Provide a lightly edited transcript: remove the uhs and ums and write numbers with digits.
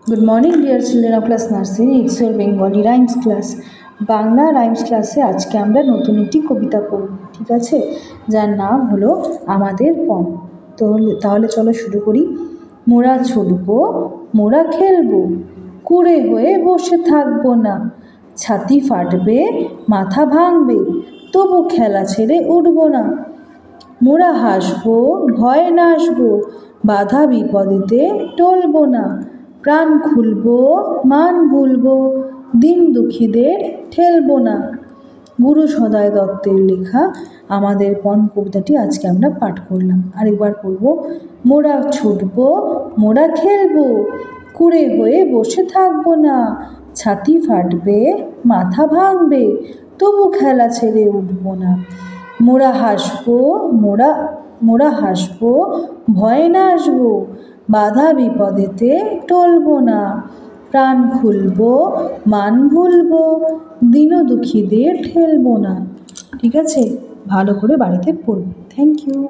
Good morning dear children of class nursery. It's your Bengali rhymes class. Bangla rhymes ক্লাসে আজকে আমরা নতুন একটি কবিতা পড়ব, ঠিক আছে, যার নাম হলো আমাদের পণ। তাহলে চলো শুরু করি। মোরা ছুটবো, মোরা খেলবো, কুড়ে হয়ে বসে থাকবো না। ছাতি ফাটবে, মাথা ভাঙবে, তবু খেলা ছেড়ে উঠবো না। মোরা হাসবো, ভয়ে নাচবো, বাধা বিপদেতে টলবো না। প্রাণ খুলবো, মান ভুলবো, দিন দুঃখীদের ঠেলবো না। গুরু সদয় দত্তের লেখা আমাদের পণ কবিতাটি আজকে আমরা পাঠ করলাম। আরেকবার পড়বো। মোরা ছুটবো, মোরা খেলবো, কুড়ে হয়ে বসে থাকবো না। ছাতি ফাটবে, মাথা ভাঙবে, তবু খেলা ছেড়ে উঠবো না। মোরা হাসবো, মোরা হাসবো, ভয়ে নাচবো, বাধা বিপদেতে টলবো না। প্রাণ খুলবো, মান ভুলবো, দীন দুঃখীদের ঠেলবো না। ঠিক আছে, ভালো করে বাড়িতে পড়বে। Thank you.